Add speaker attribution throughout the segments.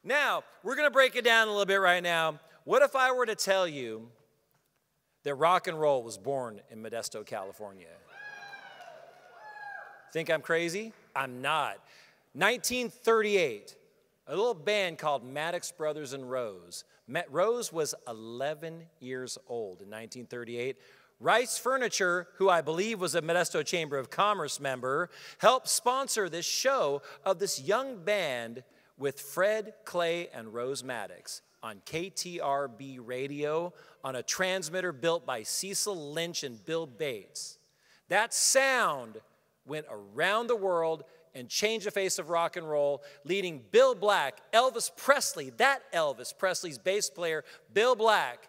Speaker 1: Now, we're going to break it down a little bit right now. What if I were to tell you that rock and roll was born in Modesto, California? Think I'm crazy? I'm not. 1938, a little band called Maddox Brothers and Rose. Rose was 11 years old in 1938. Rice Furniture, who I believe was a Modesto Chamber of Commerce member, helped sponsor this show of this young band with Fred Clay and Rose Maddox on KTRB radio on a transmitter built by Cecil Lynch and Bill Bates. That sound went around the world and changed the face of rock and roll, leading Bill Black, Elvis Presley, that Elvis Presley's bass player, Bill Black,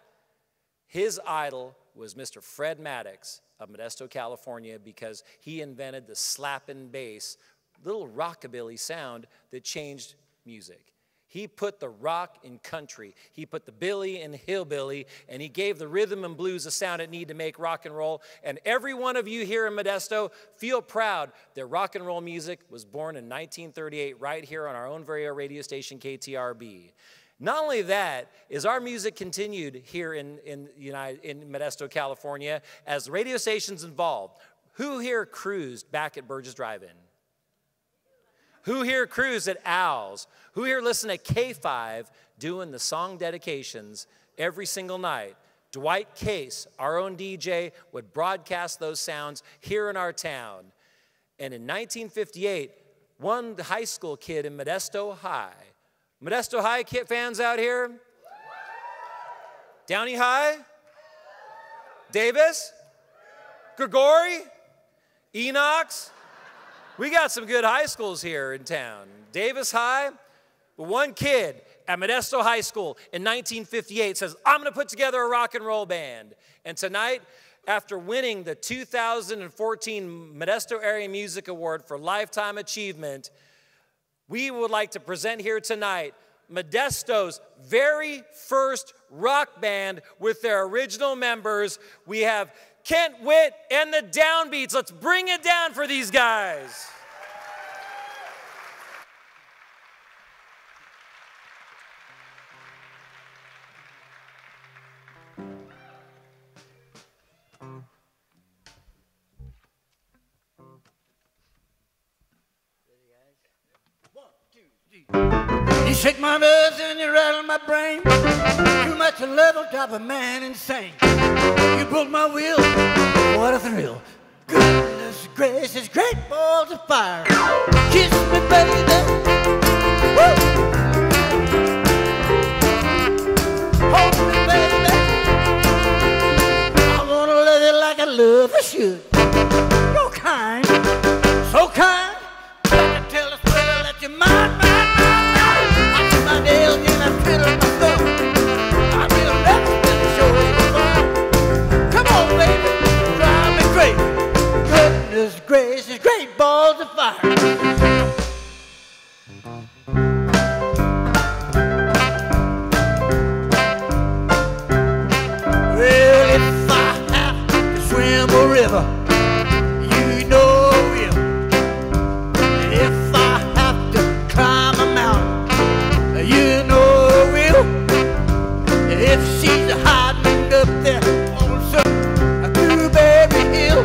Speaker 1: his idol was Mr. Fred Maddox of Modesto, California, because he invented the slapping bass, little rockabilly sound that changed music. He put the rock in country. He put the billy in hillbilly, and he gave the rhythm and blues the sound it needed to make rock and roll. And every one of you here in Modesto feel proud that rock and roll music was born in 1938 right here on our own very own radio station, KTRB. Not only that, is our music continued here in Modesto, California, as the radio stations involved. Who here cruised back at Burgess Drive-In? Who here cruised at Owl's? Who here listened to K5 doing the song dedications every single night? Dwight Case, our own DJ, would broadcast those sounds here in our town. And in 1958, one high school kid in Modesto High fans out here? Downey High? Davis? Gregori? Enox? We got some good high schools here in town. Davis High, one kid at Modesto High School in 1958 says, I'm going to put together a rock and roll band. And tonight, after winning the 2014 Modesto Area Music Award for Lifetime Achievement, we would like to present here tonight Modesto's very first rock band with their original members. We have Kent, Whit, and the Downbeats. Let's bring it down for these guys.
Speaker 2: You shake my nerves and you rattle my brain. Too much level, drive a man insane. You broke my will, what a thrill. Goodness gracious, great balls of fire. Kiss me, baby. Woo! Hold me, baby. I wanna love you like I love I should. You're kind, so kind. Got to tell us whether that you're mine. My nails and I fiddle my thumb. I feel never show you fun. Come on, baby, drive me crazy. Goodness gracious, great balls of fire. Well, if I have to swim a river, you know I will. If I have to climb a mountain, you know I will. If she's hiding up there on some blueberry hill,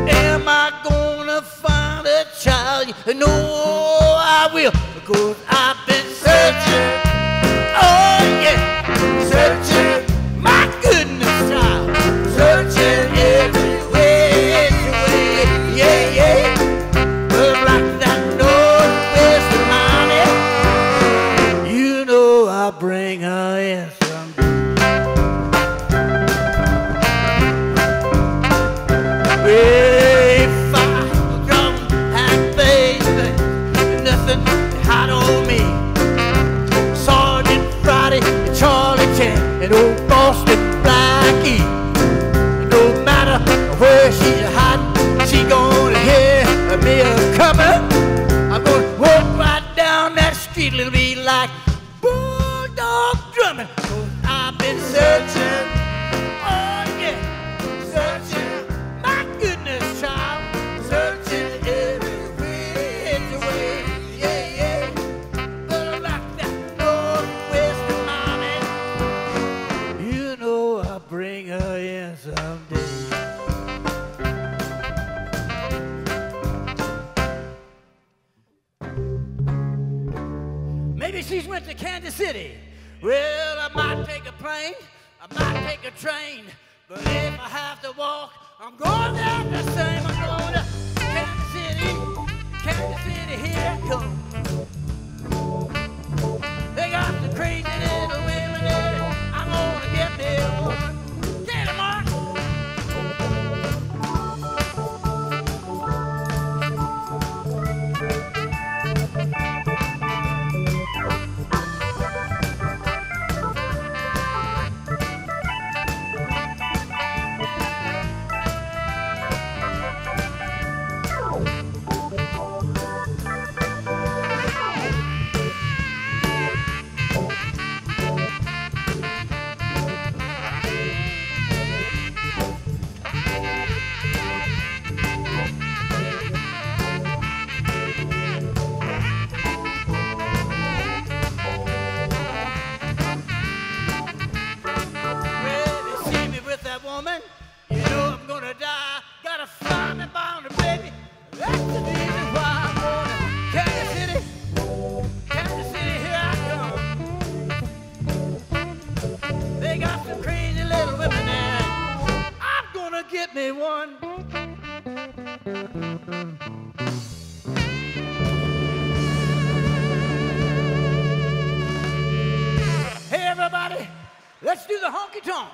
Speaker 2: am I gonna find a child? No, I will, because I've been searching. Oh yeah, searching. My goodness, child, searching everywhere, everywhere. Yeah, yeah. But like that northwest money, you know I bring her in some. If I come and baby, nothing hot on me. Sergeant Friday, Charlie Chan, and old Boston Blackie. No matter where she's hiding, she gonna hear me a coming. I'm gonna walk right down that street, it'll be like bulldog drumming. 'Cause I've been searching, oh yeah, searching. My goodness, child, searching everywhere, everywhere, yeah, yeah. But like that. Maybe she's went to Kansas City. Well, I might take a plane, I might take a train, but if I have to walk, I'm going down the same. I'm going to Kansas City, here it comes. They got the crazy little women there. I'm gonna get me one. Get it, Mark. Let's do the honky-tonk.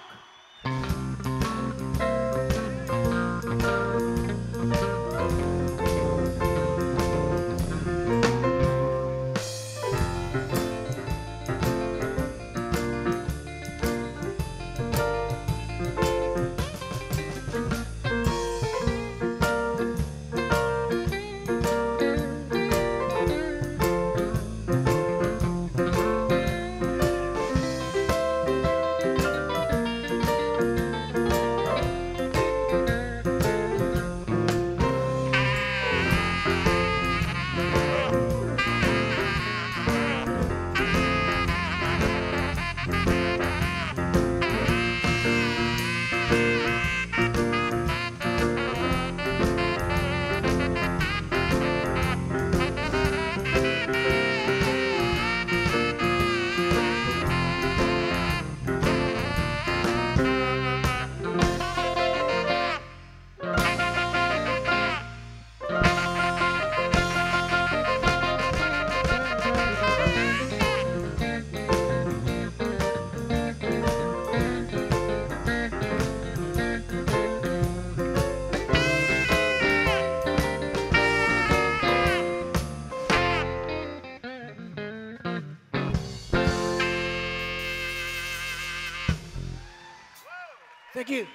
Speaker 2: Thank you.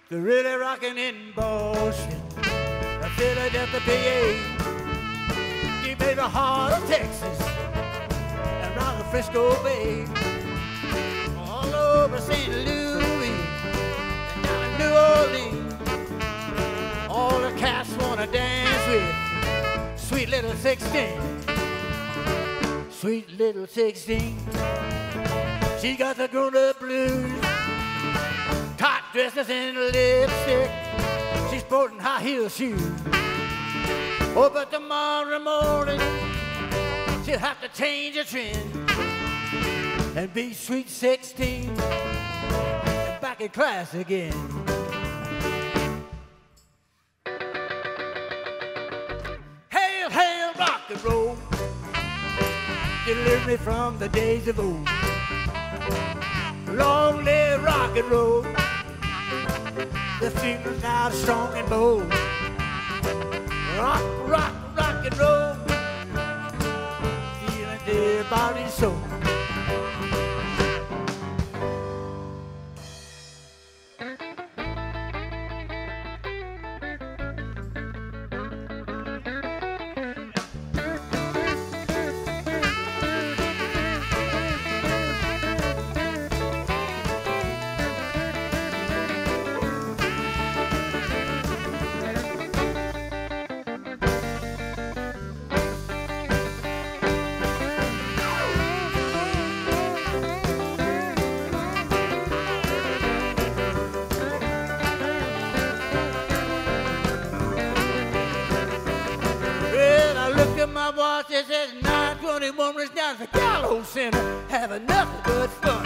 Speaker 2: They're really rocking in Boston, Philadelphia, PA. in the heart of Texas and around the Frisco Bay, all over St. Louis and down in New Orleans. All the cats wanna dance with sweet little 16. Sweet little 16. She got the grown-up blues, tight dresses and lipstick. She's sporting high heel shoes. Oh, but tomorrow morning she'll have to change her trend and be sweet 16 and back in class again. Hail, hail, rock and roll, deliver me from the days of old. Long live rock and roll, the feeling's now strong and bold. Rock, rock, rock and roll, feeling dear body and soul. It says 9:21 is down at the Gallo Center, having nothing but fun.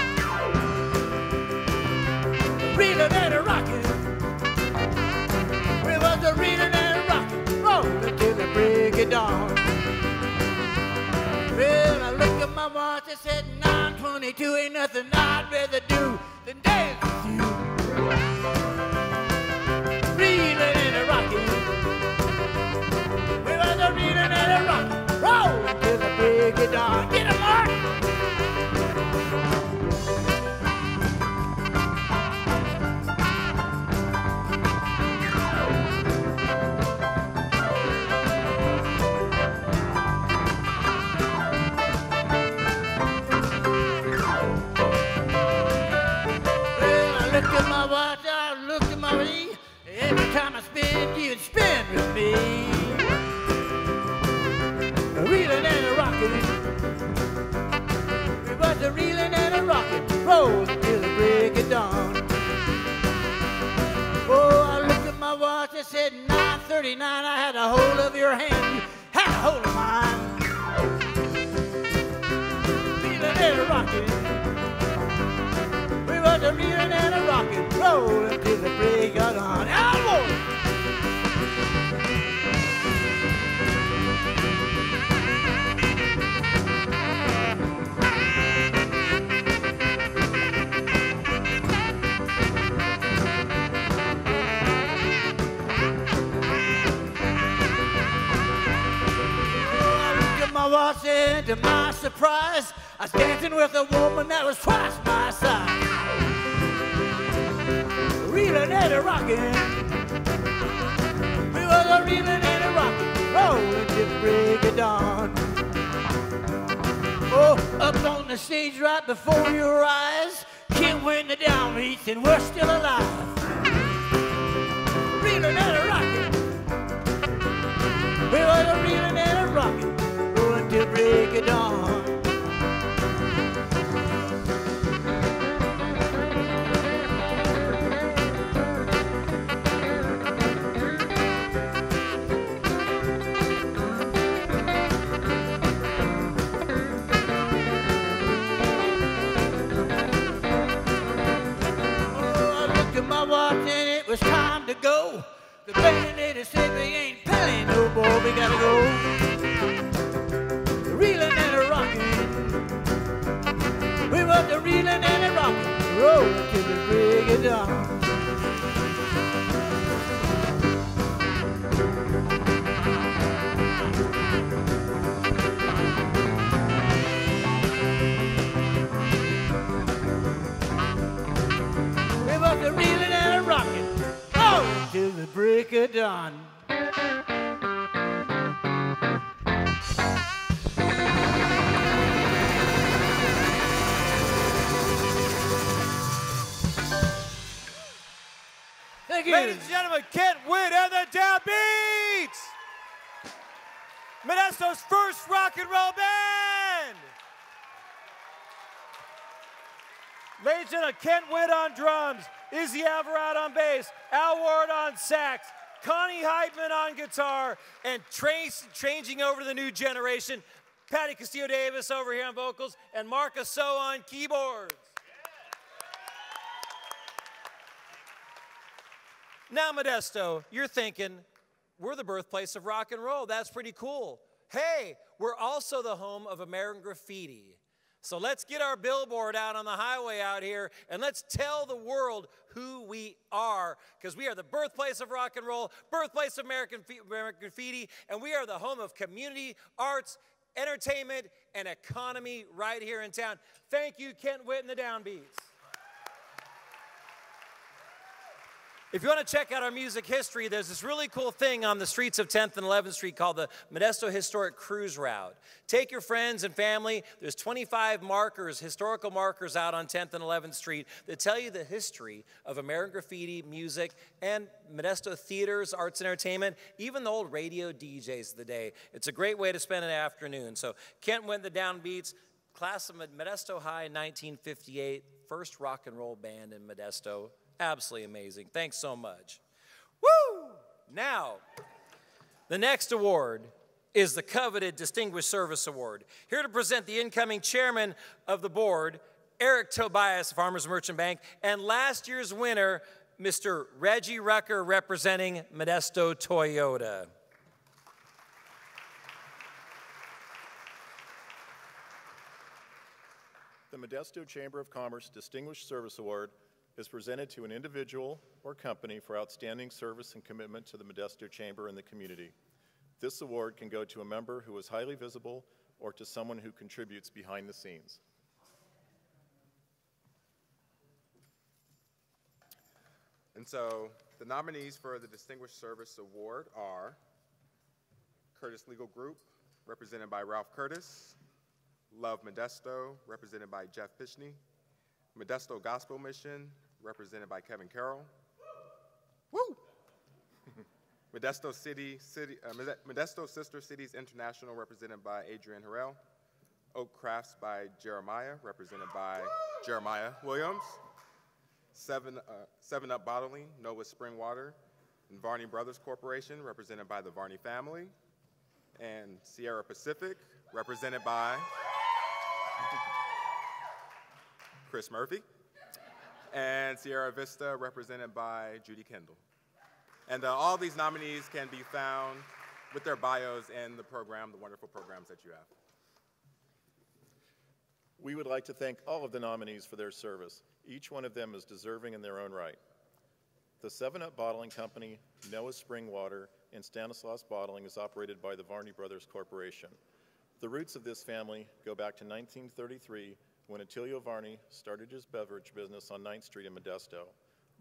Speaker 2: Reeling and a rocking, we was a reeling and a rocking, rolling till the break of dawn. Well, I looked at my watch, it said 9:22, ain't nothing I'd rather do than dance with you. Reeling and a rocking, we was a reeling and a rocking, roll till the break of dawn. Get 'em, Mark! Well, I looked at my watch, I looked at my ring. Every time I spin, you'd spin with me. Reeling and a rocking, we was a reeling and a rocking, roll till the break of dawn. Oh, I looked at my watch, it said 9:39. I had a hold of your hand, you had a hold of mine. Reeling and a rocking, we was a reeling and a rocking, roll till the break of dawn. Elbow! Was in, to my surprise, I was dancing with a woman that was twice my size. Reeling and a rocking, we was a reeling and a rocking, rolling till the break of dawn. Oh, up on the stage right before your eyes, Kim win the Downbeats and we're still alive. Reeling and a rocking, we was a reeling and a rocking, till break of dawn. Oh, I looked at my watch and it was time to go. The bandit said we ain't paying no more, we gotta go. Reeling and a rocking, we was a reeling and a rocking, rolling till the break of dawn. We was a reeling and a rocking, rolling till the break of dawn. Thank you.
Speaker 1: Ladies and gentlemen, Kent Whit and the Downbeats. Modesto's first rock and roll band. Ladies and gentlemen, Kent Whit on drums, Izzy Alvarado on bass, Al Ward on sax, Connie Heitman on guitar, and changing over to the new generation, Patty Castillo-Davis over here on vocals, and Marcus So on keyboards. Now, Modesto, you're thinking, we're the birthplace of rock and roll. That's pretty cool. Hey, we're also the home of American graffiti. So let's get our billboard out on the highway out here, and let's tell the world who we are, because we are the birthplace of rock and roll, birthplace of American graffiti, and we are the home of community, arts, entertainment, and economy right here in town. Thank you, Kent Whit and the Downbeats. If you want to check out our music history, there's this really cool thing on the streets of 10th and 11th Street called the Modesto Historic Cruise Route. Take your friends and family. There's 25 markers, historical markers out on 10th and 11th Street that tell you the history of American graffiti, music, and Modesto theaters, arts and entertainment, even the old radio DJs of the day. It's a great way to spend an afternoon. So Kent Whit and the Downbeats, class of Modesto High in 1958, first rock and roll band in Modesto. Absolutely amazing. Thanks so much. Woo! Now, the next award is the coveted Distinguished Service Award. Here to present the incoming chairman of the board, Eric Tobias, Farmers Merchant Bank, and last year's winner, Mr. Reggie Rucker, representing Modesto Toyota.
Speaker 3: The Modesto Chamber of Commerce Distinguished Service Award is presented to an individual or company for outstanding service and commitment to the Modesto Chamber and the community. This award can go to a member who is highly visible or to someone who contributes behind the scenes.
Speaker 4: And so the nominees for the Distinguished Service Award are Curtis Legal Group, represented by Ralph Curtis, Love Modesto, represented by Jeff Pishney, Modesto Gospel Mission, represented by Kevin Carroll. Woo! Modesto Sister Cities International, represented by Adrian Harrell. Oak Crafts by Jeremiah, represented by Jeremiah Williams. Seven Up Bottling, Noah Spring Water, and Varney Brothers Corporation, represented by the Varney family. And Sierra Pacific, represented by Chris Murphy. And Sierra Vista, represented by Judy Kendall. And all these nominees can be found with their bios in the program, the wonderful programs that you have.
Speaker 3: We would like to thank all of the nominees for their service. Each one of them is deserving in their own right. The 7-Up Bottling Company, Noah Spring Water, and Stanislaus Bottling is operated by the Varney Brothers Corporation. The roots of this family go back to 1933, when Attilio Varney started his beverage business on 9th Street in Modesto,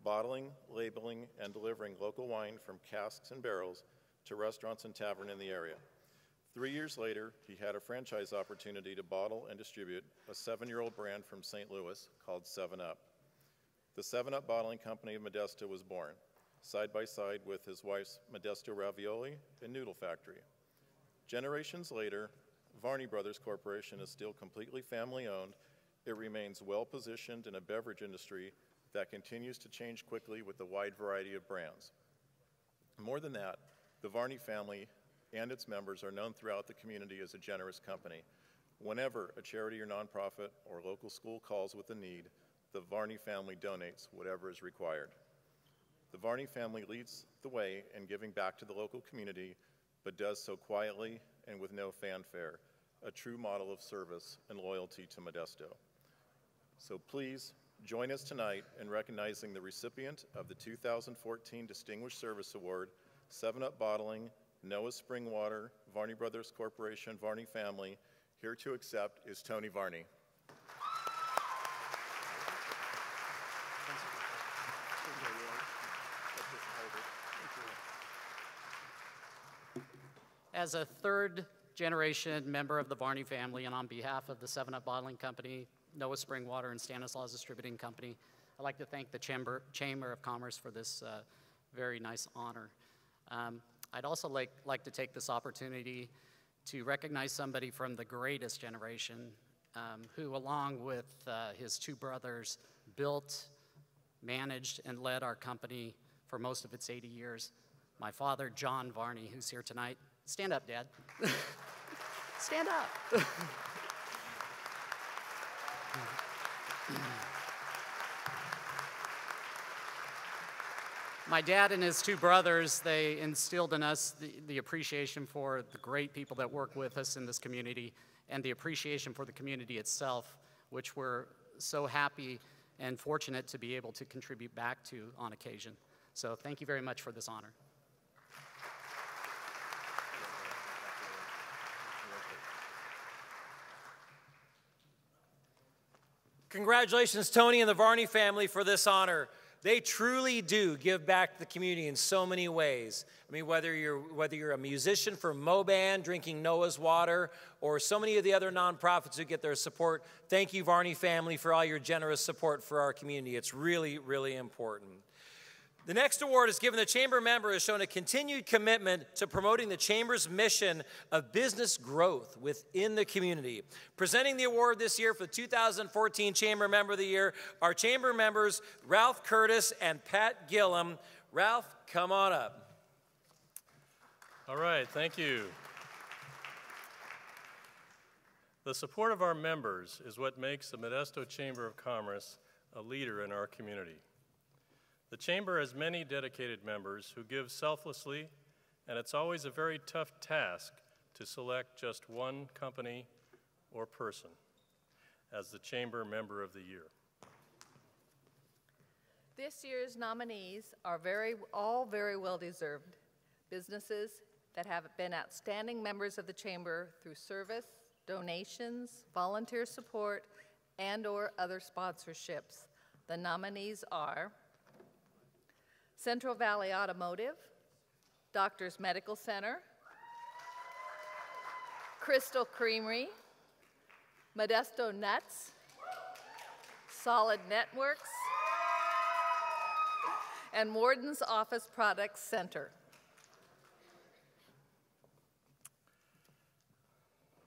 Speaker 3: bottling, labeling, and delivering local wine from casks and barrels to restaurants and taverns in the area. 3 years later, he had a franchise opportunity to bottle and distribute a 7-year-old brand from St. Louis called 7-Up. The 7-Up Bottling Company of Modesto was born, side by side with his wife's Modesto Ravioli and Noodle Factory. Generations later, Varney Brothers Corporation is still completely family-owned. It remains well-positioned in a beverage industry that continues to change quickly with a wide variety of brands. More than that, the Varney family and its members are known throughout the community as a generous company. Whenever a charity or nonprofit or local school calls with a need, the Varney family donates whatever is required. The Varney family leads the way in giving back to the local community, but does so quietly and with no fanfare, a true model of service and loyalty to Modesto. So please join us tonight in recognizing the recipient of the 2014 Distinguished Service Award, 7-Up Bottling, Noah Spring Water, Varney Brothers Corporation, Varney family. Here to accept is Tony Varney.
Speaker 5: As a third-generation member of the Varney family, and on behalf of the 7-Up Bottling Company, Noah Spring Water, and Stanislaus Distributing Company, I'd like to thank the Chamber of Commerce for this very nice honor. I'd also like to take this opportunity to recognize somebody from the greatest generation who, along with his two brothers, built, managed, and led our company for most of its 80 years. My father, John Varney, who's here tonight. Stand up, Dad. Stand up. My dad and his two brothers, they instilled in us the appreciation for the great people that work with us in this community and the appreciation for the community itself, which we're so happy and fortunate to be able to contribute back to on occasion. So thank you very much for this honor.
Speaker 1: Congratulations, Tony and the Varney family, for this honor. They truly do give back to the community in so many ways. I mean, whether you're a musician for Moban, drinking Noah's water, or so many of the other nonprofits who get their support, thank you, Varney family, for all your generous support for our community. It's really, really important. The next award is given the Chamber member who has shown a continued commitment to promoting the Chamber's mission of business growth within the community. Presenting the award this year for the 2014 Chamber Member of the Year are Chamber members Ralph Curtis and Pat Gillum. Ralph, come on up.
Speaker 6: All right, thank you. The support of our members is what makes the Modesto Chamber of Commerce a leader in our community. The Chamber has many dedicated members who give selflessly, and it's always a very tough task to select just one company or person as the Chamber Member of the Year.
Speaker 7: This year's nominees are all very well-deserved businesses that have been outstanding members of the Chamber through service, donations, volunteer support, and/or other sponsorships. The nominees are Central Valley Automotive, Doctors Medical Center, Crystal Creamery, Modesto Nuts, Solid Networks, and Warden's Office Products Center.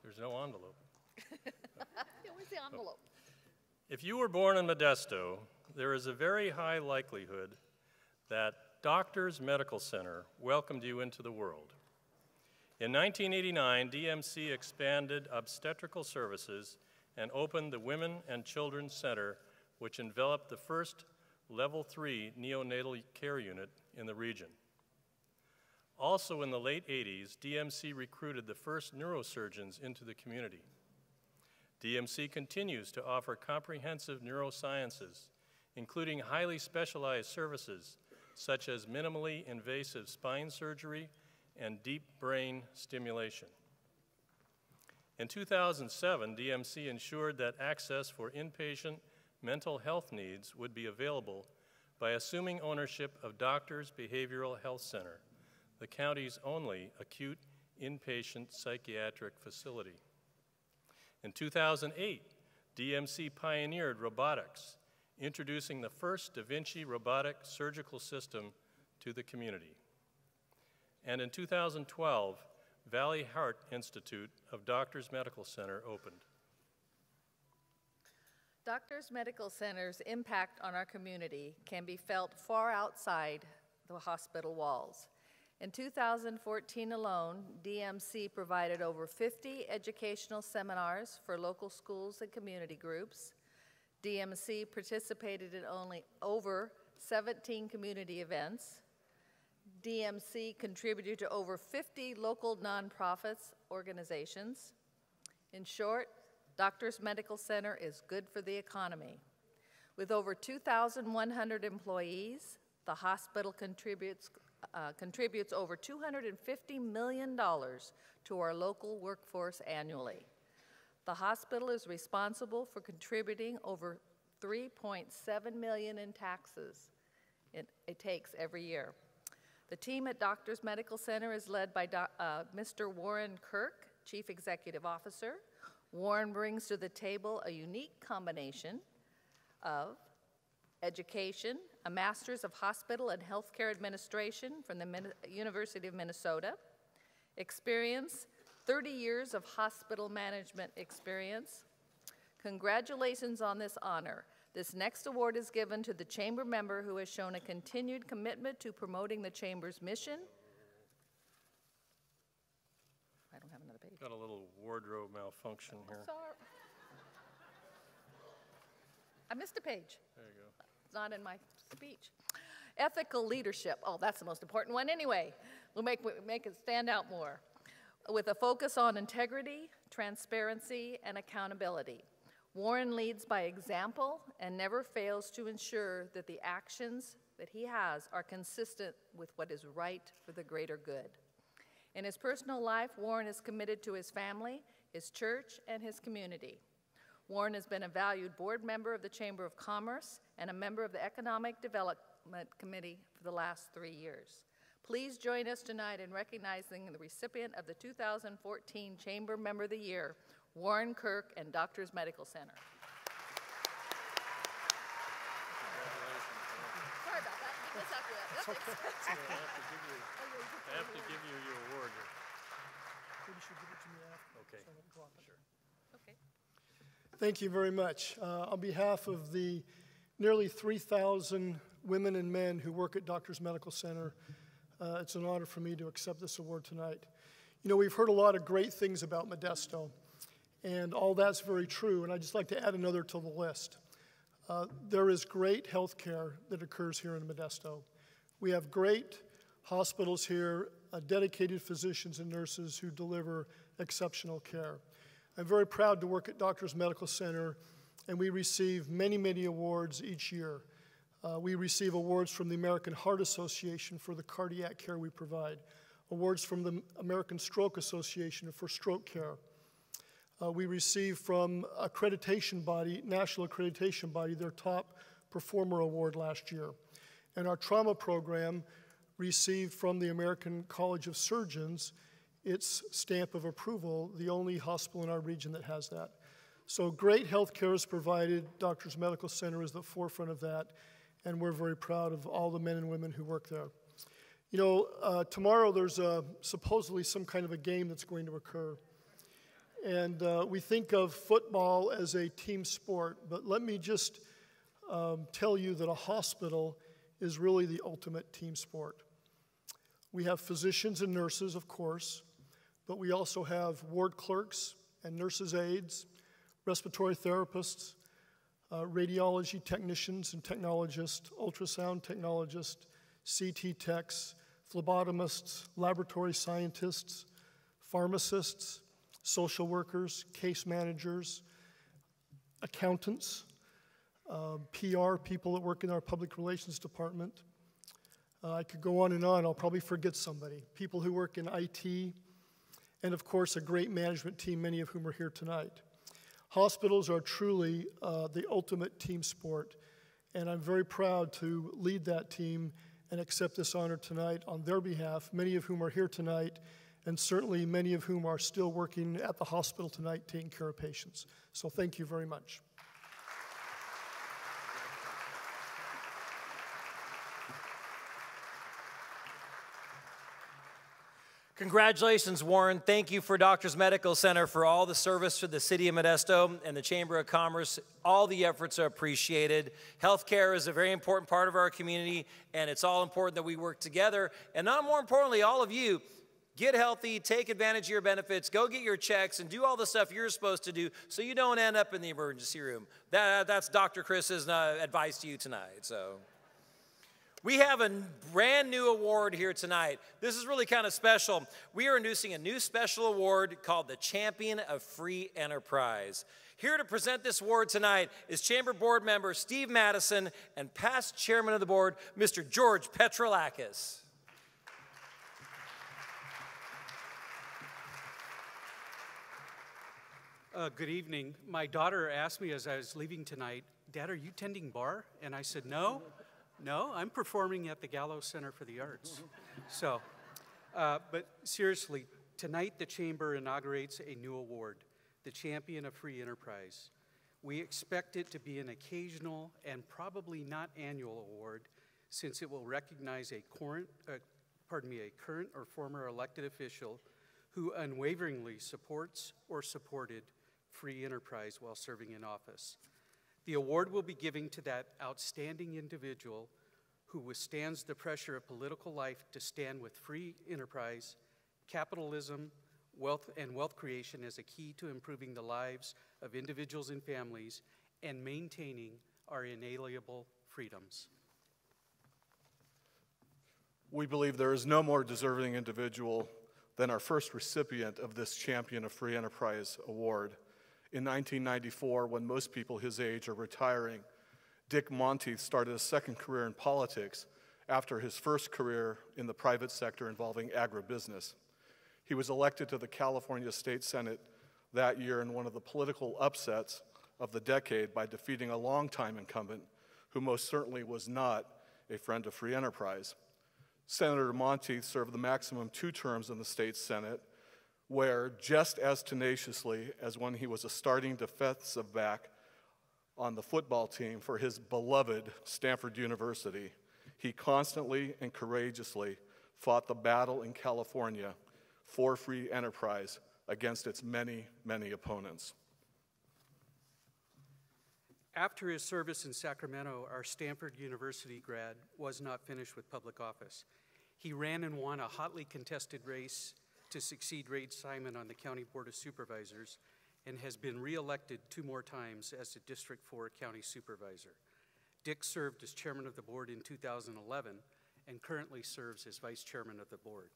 Speaker 6: There's no envelope.
Speaker 7: Where's the envelope?
Speaker 6: If you were born in Modesto, there is a very high likelihood that Doctors Medical Center welcomed you into the world. In 1989, DMC expanded obstetrical services and opened the Women and Children's Center, which enveloped the first Level 3 neonatal care unit in the region. Also in the late 80s, DMC recruited the first neurosurgeons into the community. DMC continues to offer comprehensive neurosciences, including highly specialized services such as minimally invasive spine surgery and deep brain stimulation. In 2007, DMC ensured that access for inpatient mental health needs would be available by assuming ownership of Doctors Behavioral Health Center, the county's only acute inpatient psychiatric facility. In 2008, DMC pioneered robotics, introducing the first Da Vinci robotic surgical system to the community. And in 2012, Valley Heart Institute of Doctors Medical Center opened.
Speaker 7: Doctors Medical Center's impact on our community can be felt far outside the hospital walls. In 2014 alone, DMC provided over 50 educational seminars for local schools and community groups. DMC participated in over 17 community events. DMC contributed to over 50 local nonprofits organizations. In short, Doctors Medical Center is good for the economy. With over 2,100 employees, the hospital contributes over $250 million to our local workforce annually. The hospital is responsible for contributing over $3.7 million in taxes it takes every year. The team at Doctors Medical Center is led by Mr. Warren Kirk, Chief Executive Officer. Warren brings to the table a unique combination of education, a Master's of Hospital and Healthcare Administration from the University of Minnesota. Experience, 30 years of hospital management experience. Congratulations on this honor. This next award is given to the Chamber member who has shown a continued commitment to promoting the Chamber's mission. I don't have another page.
Speaker 6: Got a little wardrobe malfunction here.
Speaker 7: Sorry. I missed a page.
Speaker 6: There you go.
Speaker 7: It's not in my speech. Ethical leadership. Oh, that's the most important one anyway. We'll make it stand out more. With a focus on integrity, transparency, and accountability. Warren leads by example and never fails to ensure that the actions that he has are consistent with what is right for the greater good. In his personal life, Warren is committed to his family, his church, and his community. Warren has been a valued board member of the Chamber of Commerce and a member of the Economic Development Committee for the last 3 years. Please join us tonight in recognizing the recipient of the 2014 Chamber Member of the Year, Warren Kirk and Doctors Medical Center. Sorry about that.
Speaker 6: I have to give you your award here.
Speaker 8: Maybe you should give it to me after.
Speaker 6: Okay,
Speaker 8: So I don't go off.
Speaker 6: sure.
Speaker 7: Okay.
Speaker 8: Thank you very much. On behalf of the nearly 3,000 women and men who work at Doctors Medical Center, it's an honor for me to accept this award tonight. You know, we've heard a lot of great things about Modesto, and all that's very true, and I'd just like to add another to the list. There is great health care that occurs here in Modesto. We have great hospitals here, dedicated physicians and nurses who deliver exceptional care. I'm very proud to work at Doctors Medical Center, and we receive many, many awards each year. We receive awards from the American Heart Association for the cardiac care we provide, awards from the American Stroke Association for stroke care. We receive from accreditation body, national accreditation body, their top performer award last year. And our trauma program received from the American College of Surgeons its stamp of approval, the only hospital in our region that has that. So great health care is provided. Doctors Medical Center is the forefront of that, and we're very proud of all the men and women who work there. You know, tomorrow there's supposedly some kind of a game that's going to occur. And we think of football as a team sport, but let me just tell you that a hospital is really the ultimate team sport. We have physicians and nurses, of course, but we also have ward clerks and nurses' aides, respiratory therapists, radiology technicians and technologists, ultrasound technologists, CT techs, phlebotomists, laboratory scientists, pharmacists, social workers, case managers, accountants, PR people that work in our public relations department. I could go on and on. I'll probably forget somebody. People who work in IT, and of course a great management team, many of whom are here tonight. Hospitals are truly the ultimate team sport, and I'm very proud to lead that team and accept this honor tonight on their behalf, many of whom are here tonight, and certainly many of whom are still working at the hospital tonight taking care of patients. So thank you very much.
Speaker 1: Congratulations, Warren. Thank you for Doctors Medical Center for all the service to the City of Modesto and the Chamber of Commerce. All the efforts are appreciated. Healthcare is a very important part of our community, and it's all important that we work together. And not more importantly, all of you, get healthy, take advantage of your benefits, go get your checks, and do all the stuff you're supposed to do so you don't end up in the emergency room. That's Dr. Chris's advice to you tonight. So, we have a brand new award here tonight. This is really kind of special. We are introducing a new special award called the Champion of Free Enterprise. Here to present this award tonight is Chamber Board Member Steve Madison and past Chairman of the Board, Mr. George Petrolakis.
Speaker 9: Good evening. My daughter asked me as I was leaving tonight, Dad, are you tending bar? And I said, no, I'm performing at the Gallo Center for the Arts. So, but seriously, tonight the Chamber inaugurates a new award, the Champion of Free Enterprise. We expect it to be an occasional and probably not annual award, since it will recognize a current or former elected official who unwaveringly supports or supported free enterprise while serving in office. The award will be given to that outstanding individual who withstands the pressure of political life to stand with free enterprise, capitalism, wealth creation as a key to improving the lives of individuals and families and maintaining our inalienable freedoms.
Speaker 10: We believe there is no more deserving individual than our first recipient of this Champion of Free Enterprise Award. In 1994, when most people his age are retiring, Dick Monteith started a second career in politics after his first career in the private sector involving agribusiness. He was elected to the California State Senate that year in one of the political upsets of the decade by defeating a longtime incumbent who most certainly was not a friend of free enterprise. Senator Monteith served the maximum 2 terms in the state Senate, where just as tenaciously as when he was a starting defensive back on the football team for his beloved Stanford University, he constantly and courageously fought the battle in California for free enterprise against its many, many opponents.
Speaker 9: After his service in Sacramento, our Stanford University grad was not finished with public office. He ran and won a hotly contested race to succeed Ray Simon on the County Board of Supervisors and has been reelected 2 more times as the District 4 County Supervisor. Dick served as chairman of the board in 2011 and currently serves as vice chairman of the board.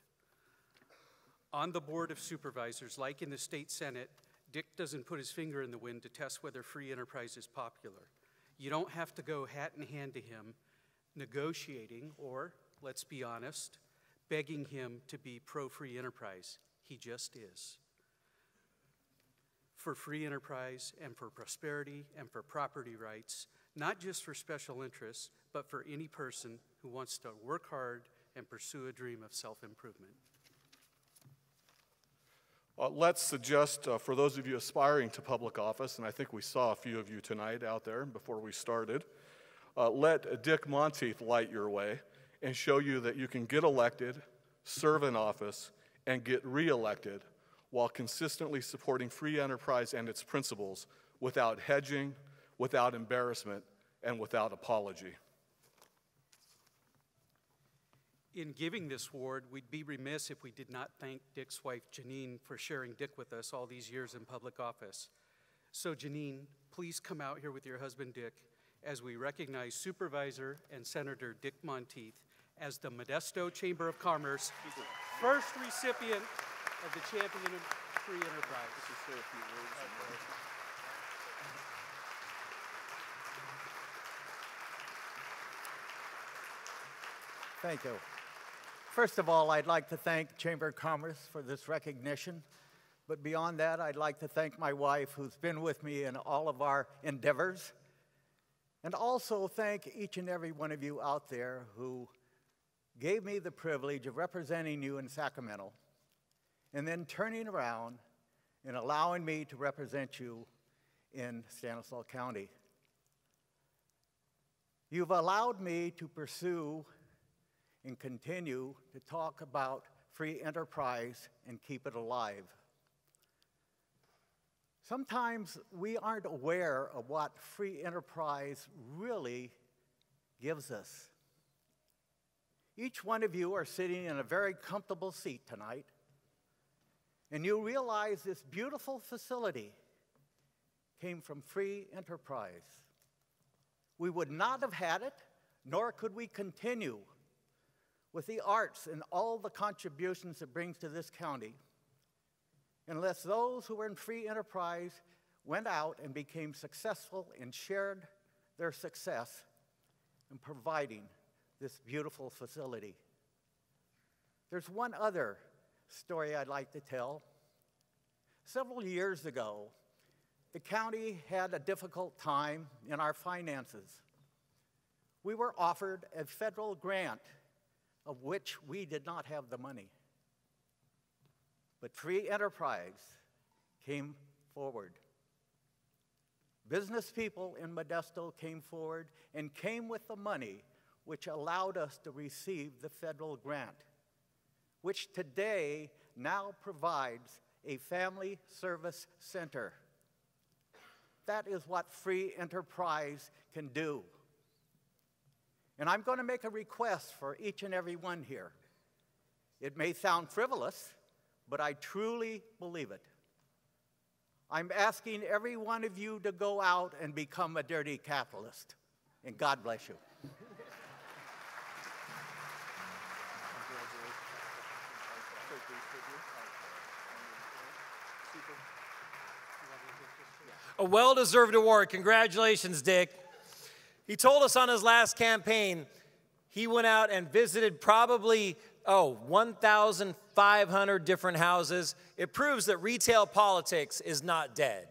Speaker 9: On the Board of Supervisors, like in the state Senate, Dick doesn't put his finger in the wind to test whether free enterprise is popular. You don't have to go hat in hand to him negotiating or, let's be honest, begging him to be pro-free enterprise. He just is. For free enterprise and for prosperity and for property rights, not just for special interests, but for any person who wants to work hard and pursue a dream of self-improvement.
Speaker 10: Let's suggest, for those of you aspiring to public office, and I think we saw a few of you tonight out there before we started, let Dick Monteith light your way and show you that you can get elected, serve in office, and get reelected while consistently supporting free enterprise and its principles without hedging, without embarrassment, and without apology.
Speaker 9: In giving this award, we'd be remiss if we did not thank Dick's wife, Janine, for sharing Dick with us all these years in public office. So Janine, please come out here with your husband, Dick, as we recognize Supervisor and Senator Dick Monteith as the Modesto Chamber of Commerce first recipient of the Champion of Free Enterprise.
Speaker 2: Thank you. First of all, I'd like to thank the Chamber of Commerce for this recognition. But beyond that, I'd like to thank my wife, who's been with me in all of our endeavors. And also thank each and every one of you out there who gave me the privilege of representing you in Sacramento, and then turning around and allowing me to represent you in Stanislaus County. You've allowed me to pursue and continue to talk about free enterprise and keep it alive. Sometimes we aren't aware of what free enterprise really gives us. Each one of you are sitting in a very comfortable seat tonight, and you realize this beautiful facility came from free enterprise. We would not have had it, nor could we continue with the arts and all the contributions it brings to this county, unless those who were in free enterprise went out and became successful and shared their success in providing this beautiful facility. There's one other story I'd like to tell. Several years ago, the county had a difficult time in our finances. We were offered a federal grant of which we did not have the money. But free enterprise came forward.
Speaker 11: Business people in Modesto came forward and came with the money which allowed us to receive the federal grant, which today now provides a family service center. That is what free enterprise can do. And I'm going to make a request for each and every one here. It may sound frivolous, but I truly believe it. I'm asking every one of you to go out and become a dirty capitalist. And God bless you.
Speaker 1: A well-deserved award. Congratulations, Dick. He told us on his last campaign, he went out and visited probably, 1,500 different houses. It proves that retail politics is not dead.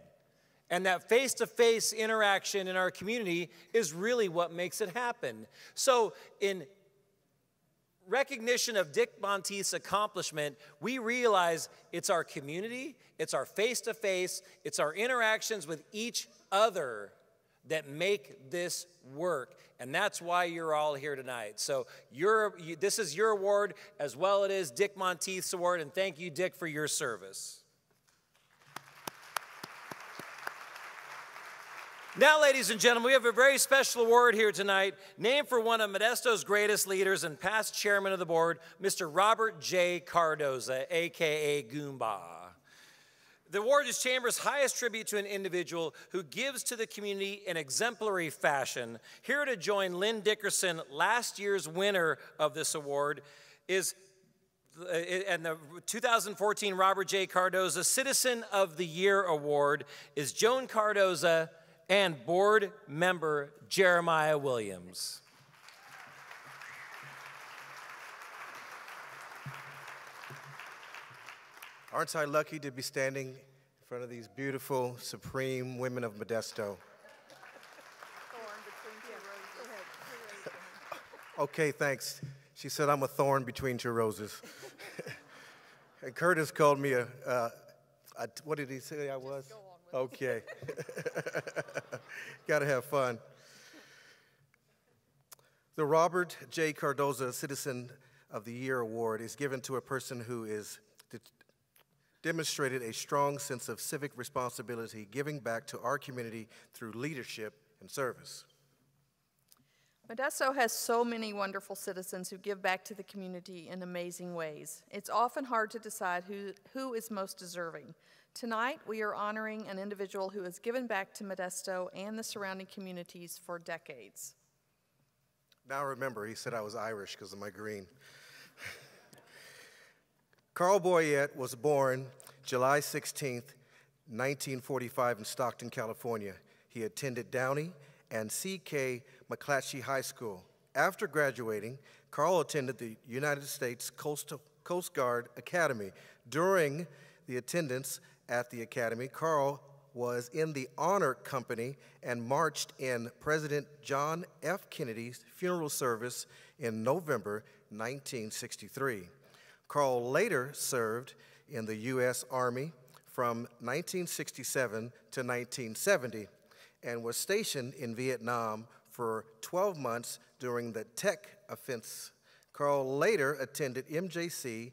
Speaker 1: And that face-to-face interaction in our community is really what makes it happen. So in recognition of Dick Monteith's accomplishment, we realize it's our community, it's our face-to-face, it's our interactions with each other that make this work. And that's why you're all here tonight. So this is your award, as well it is Dick Monteith's award, and thank you, Dick, for your service. Now, ladies and gentlemen, we have a very special award here tonight, named for one of Modesto's greatest leaders and past chairman of the board, Mr. Robert J. Cardoza, a.k.a. Goomba. The award is Chamber's highest tribute to an individual who gives to the community in exemplary fashion. Here to join Lynn Dickerson, last year's winner of this award, and the 2014 Robert J. Cardoza Citizen of the Year Award is Joan Cardoza and board member Jeremiah Williams.
Speaker 12: Aren't I lucky to be standing in front of these beautiful, supreme women of Modesto? Okay, thanks. She said I'm a thorn between two roses. And Curtis called me what did he say I was? Okay. Gotta have fun. The Robert J. Cardoza Citizen of the Year Award is given to a person who is demonstrated a strong sense of civic responsibility, giving back to our community through leadership and service.
Speaker 13: Modesto has so many wonderful citizens who give back to the community in amazing ways. It's often hard to decide who is most deserving. Tonight, we are honoring an individual who has given back to Modesto and the surrounding communities for decades.
Speaker 12: Now remember, he said I was Irish because of my green. Carl Boyette was born July 16th, 1945 in Stockton, California. He attended Downey and C.K. McClatchy High School. After graduating, Carl attended the United States Coast Guard Academy. During the attendance at the academy, Carl was in the honor company and marched in President John F. Kennedy's funeral service in November 1963. Carl later served in the U.S. Army from 1967 to 1970 and was stationed in Vietnam for 12 months during the Tet Offense. Carl later attended MJC,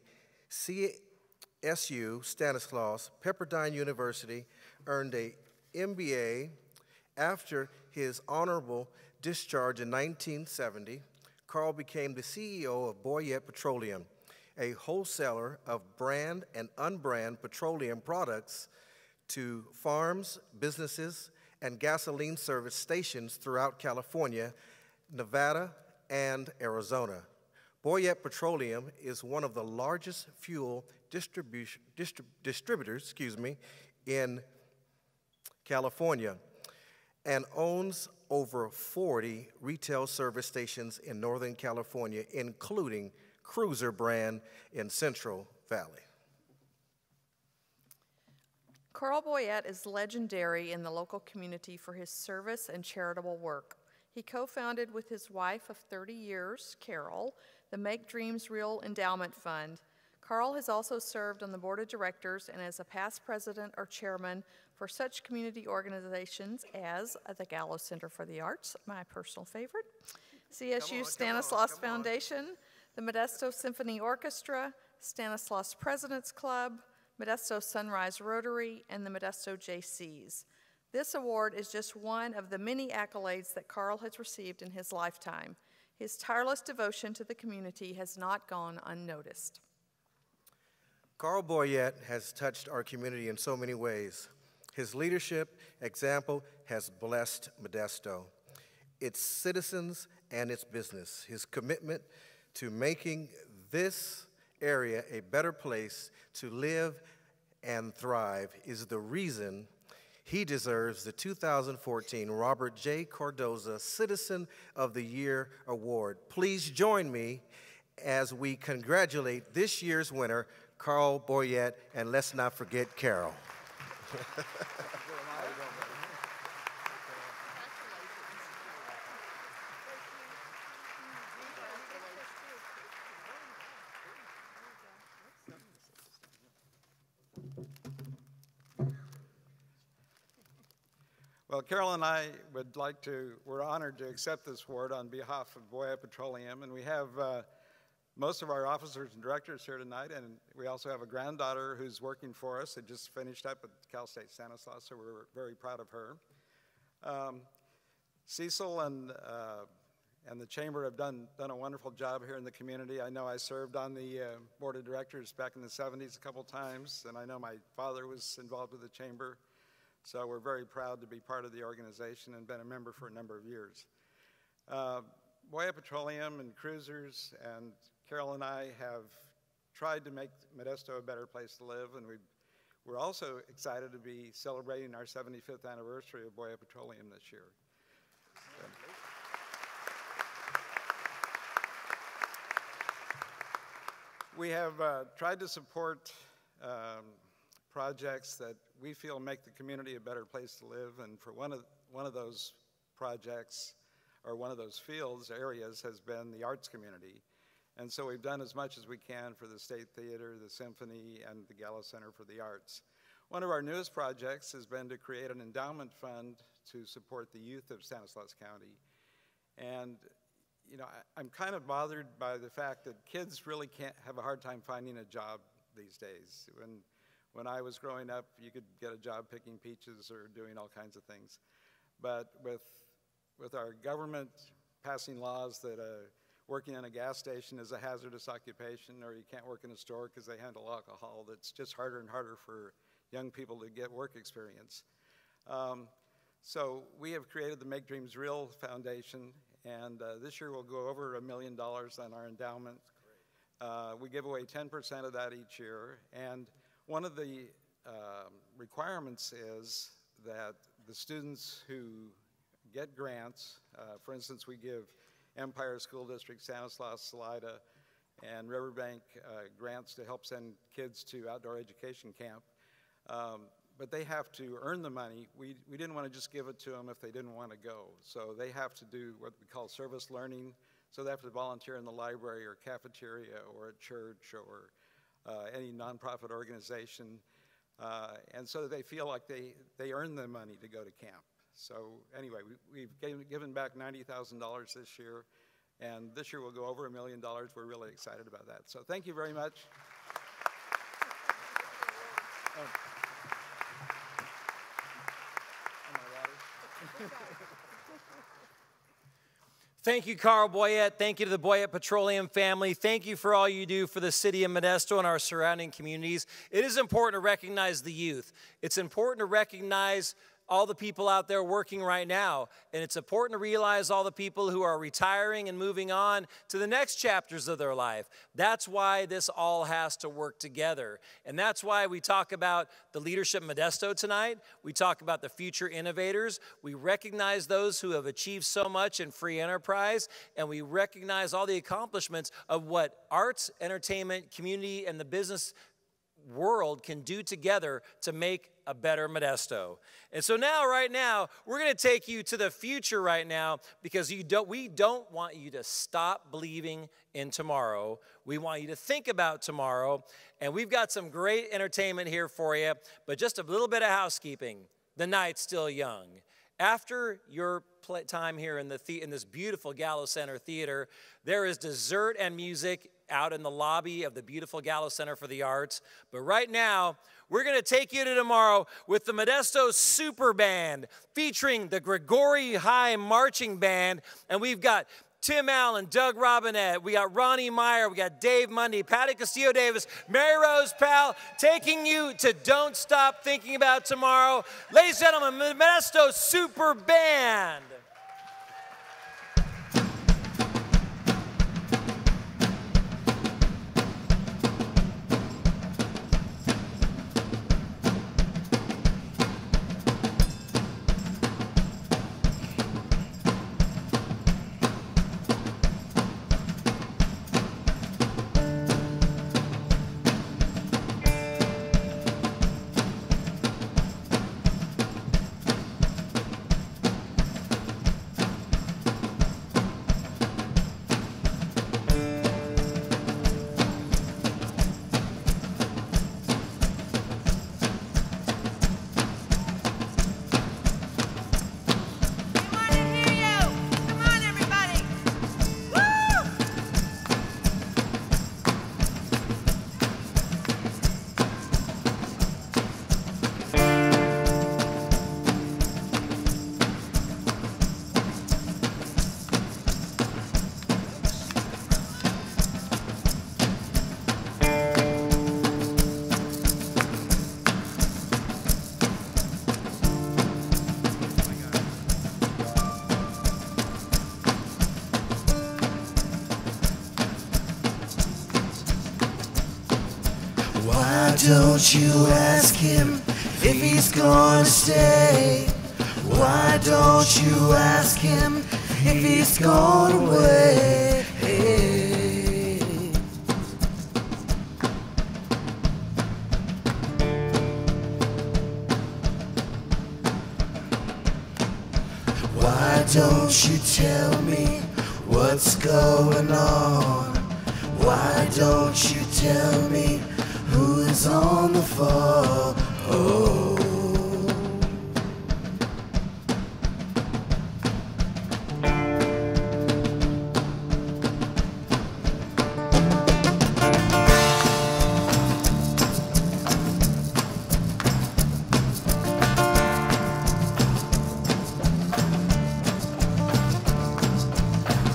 Speaker 12: CSU, Stanislaus, Pepperdine University, earned an MBA. After his honorable discharge in 1970, Carl became the CEO of Boyette Petroleum, a wholesaler of brand and unbrand petroleum products to farms, businesses, and gasoline service stations throughout California, Nevada, and Arizona. Boyette Petroleum is one of the largest fuel distributors in California and owns over 40 retail service stations in Northern California, including Cruiser brand in Central Valley.
Speaker 13: Carl Boyette is legendary in the local community for his service and charitable work. He co-founded with his wife of 30 years, Carol, the Make Dreams Real Endowment Fund. Carl has also served on the board of directors and as a past president or chairman for such community organizations as the Gallo Center for the Arts, my personal favorite, CSU Stanislaus Foundation, the Modesto Symphony Orchestra, Stanislaus President's Club, Modesto Sunrise Rotary, and the Modesto JCs. This award is just one of the many accolades that Carl has received in his lifetime. His tireless devotion to the community has not gone unnoticed.
Speaker 12: Carl Boyette has touched our community in so many ways. His leadership example has blessed Modesto, its citizens, and its business. His commitment to making this area a better place to live and thrive is the reason he deserves the 2014 Robert J. Cardoza Citizen of the Year Award. Please join me as we congratulate this year's winner, Carl Boyette, and let's not forget Carol.
Speaker 14: Well, Carol and I we're honored to accept this award on behalf of Boyette Petroleum, and we have most of our officers and directors here tonight, and we also have a granddaughter who's working for us. It just finished up at Cal State Stanislaus, so we're very proud of her. Cecil and the Chamber have done a wonderful job here in the community. I know I served on the board of directors back in the 70s a couple times, and I know my father was involved with the Chamber. So we're very proud to be part of the organization and been a member for a number of years. Boyette Petroleum and Cruisers and Carol and I have tried to make Modesto a better place to live, and we're also excited to be celebrating our 75th anniversary of Boyette Petroleum this year. We have tried to support projects that we feel make the community a better place to live, and for one of those projects, or one of those areas, has been the arts community. And so we've done as much as we can for the State Theater, the Symphony, and the Gallo Center for the Arts. One of our newest projects has been to create an endowment fund to support the youth of Stanislaus County. And you know, I'm kind of bothered by the fact that kids really can't have a hard time finding a job these days. When I was growing up, you could get a job picking peaches or doing all kinds of things. But with our government passing laws that working in a gas station is a hazardous occupation, or you can't work in a store because they handle alcohol, that's just harder and harder for young people to get work experience. So we have created the Make Dreams Real Foundation, and this year we'll go over $1 million on our endowment. We give away 10% of that each year, and one of the requirements is that the students who get grants, for instance, we give Empire School District, Stanislaus, Salida, and Riverbank grants to help send kids to outdoor education camp, but they have to earn the money. We didn't want to just give it to them if they didn't want to go, so they have to do what we call service learning, so they have to volunteer in the library or cafeteria or at church or any nonprofit organization, and so they feel like they earn the money to go to camp. So anyway, we've given back $90,000 this year, and this year we'll go over $1 million. We're really excited about that. So thank you very much.
Speaker 1: Thank you, Carl Boyette. Thank you to the Boyette Petroleum family. Thank you for all you do for the city of Modesto and our surrounding communities. It is important to recognize the youth. It's important to recognize all the people out there working right now. And it's important to realize all the people who are retiring and moving on to the next chapters of their life. That's why this all has to work together. And that's why we talk about the leadership of Modesto tonight. We talk about the future innovators. We recognize those who have achieved so much in free enterprise. And we recognize all the accomplishments of what arts, entertainment, community, and the business world can do together to make a better Modesto. And so now, right now, we're going to take you to the future right now, because we don't want you to stop believing in tomorrow. We want you to think about tomorrow, and we've got some great entertainment here for you, but just a little bit of housekeeping. The night's still young. After your time here in this beautiful Gallo Center theater, there is dessert and music out in the lobby of the beautiful Gallo Center for the Arts. But right now, we're going to take you to tomorrow with the Modesto Super Band featuring the Gregori High Marching Band. And we've got Tim Allen, Doug Robinette, we got Ronnie Meyer, we got Dave Mundy, Patty Castillo-Davis, Mary Rose Powell, taking you to Don't Stop Thinking About Tomorrow. Ladies and gentlemen, the Modesto Super Band.
Speaker 2: Don't you ask him if he's gonna stay? Why don't you ask him if he's gone away? Why don't you tell me what's going on? Why don't you tell me who is on the phone? Oh.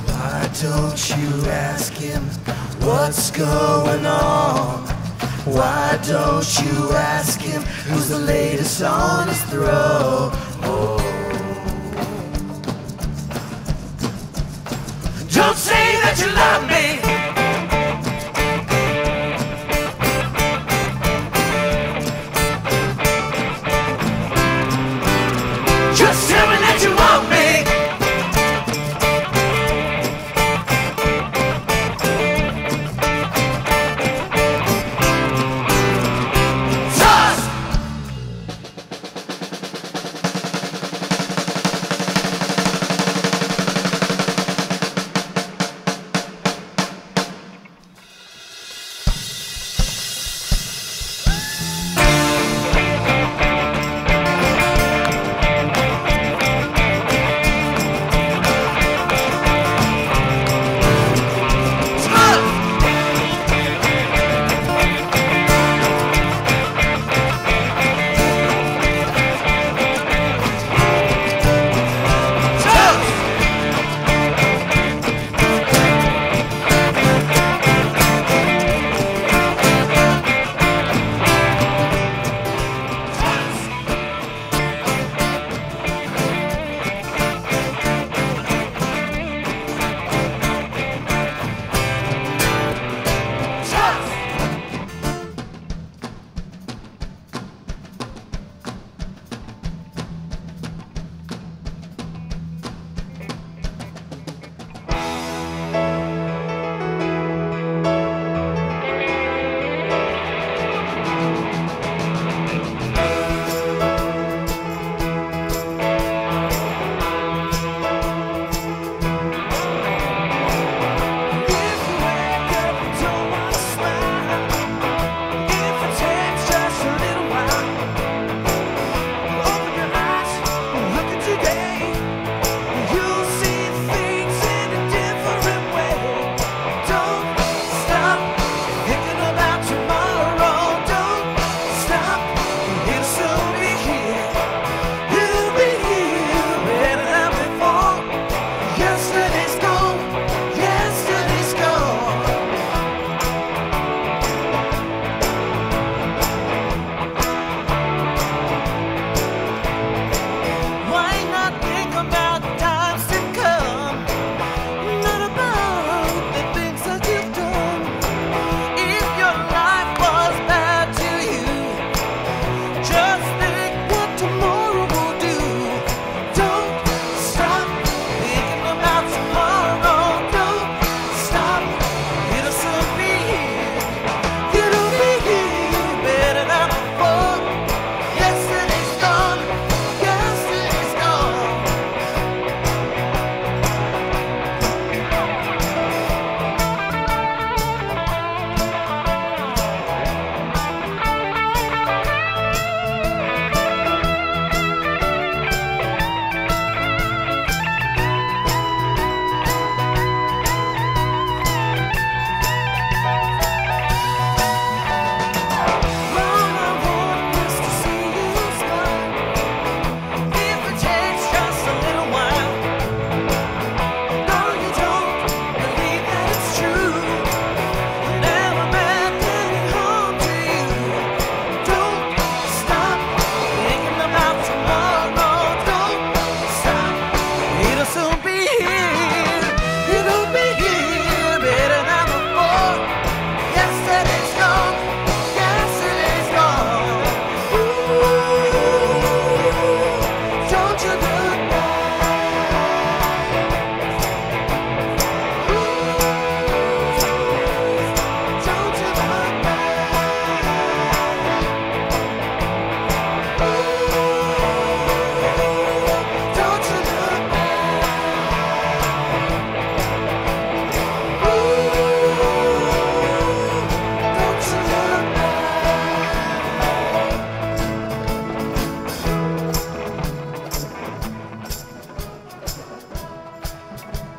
Speaker 2: Why don't you ask him what's going on? Why don't you ask him who's the latest on his throw? Oh. Don't say that you love me. Just tell me that you want me.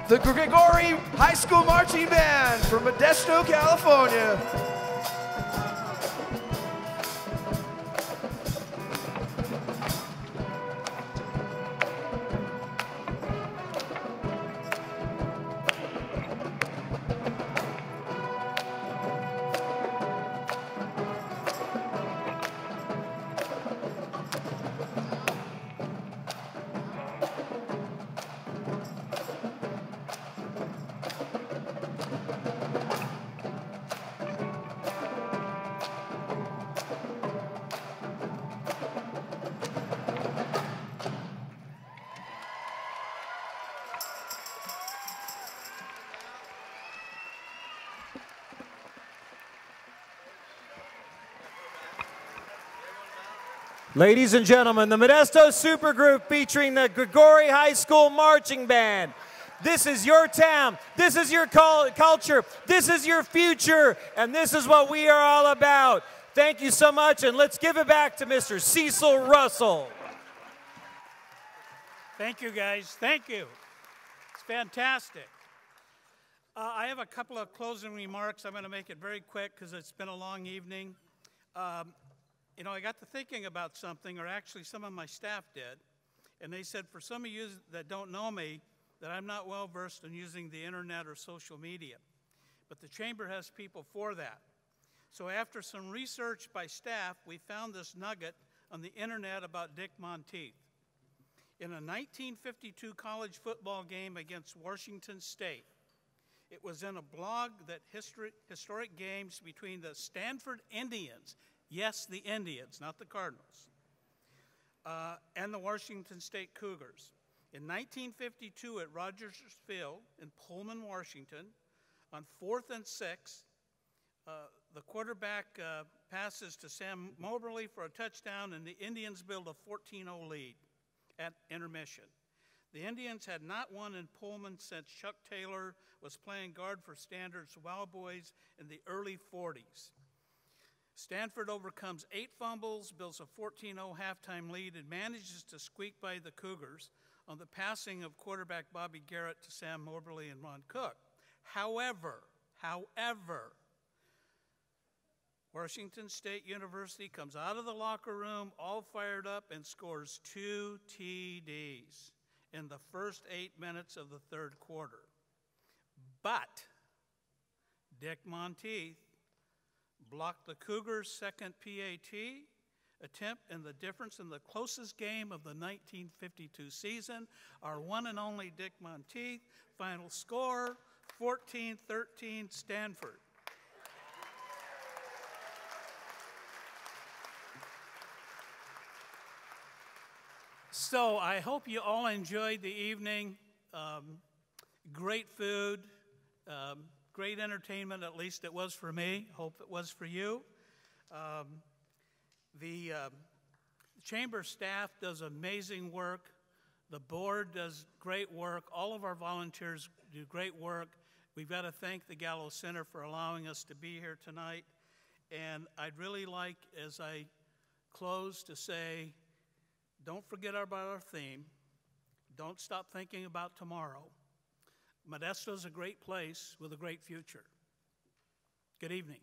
Speaker 15: the Gregori High School Marching Band from Modesto, California.
Speaker 1: Ladies and gentlemen, the Modesto Supergroup featuring the Gregori High School Marching Band. This is your town, this is your culture, this is your future, and this is what we are all about. Thank you so much, and let's give it back to Mr. Cecil Russell.
Speaker 16: Thank you, guys. Thank you. It's fantastic. I have a couple of closing remarks. I'm going to make it very quick because it's been a long evening. You know, I got to thinking about something, or actually some of my staff did, and they said, for some of you that don't know me, that I'm not well versed in using the internet or social media. But the Chamber has people for that. So after some research by staff, we found this nugget on the internet about Dick Monteith. In a 1952 college football game against Washington State, it was in a blog that historic games between the Stanford Indians, yes, the Indians, not the Cardinals, and the Washington State Cougars. In 1952 at Rogers Field in Pullman, Washington, on 4th and 6, the quarterback passes to Sam Moberly for a touchdown, and the Indians build a 14-0 lead at intermission. The Indians had not won in Pullman since Chuck Taylor was playing guard for Stanford's Wild Boys in the early 40s. Stanford overcomes 8 fumbles, builds a 14-0 halftime lead, and manages to squeak by the Cougars on the passing of quarterback Bobby Garrett to Sam Moberly and Ron Cook. However, Washington State University comes out of the locker room all fired up and scores 2 TDs in the first 8 minutes of the third quarter. But Dick Monteith blocked the Cougars' second PAT attempt, and the difference in the closest game of the 1952 season. Our one and only Dick Monteith. Final score, 14-13 Stanford. So I hope you all enjoyed the evening. Great food, great entertainment, at least it was for me. Hope it was for you. The Chamber staff does amazing work. The board does great work. All of our volunteers do great work. We've got to thank the Gallo Center for allowing us to be here tonight. And I'd really like, as I close, to say, don't forget about our theme. Don't stop thinking about tomorrow. Modesto's a great place with a great future. Good evening.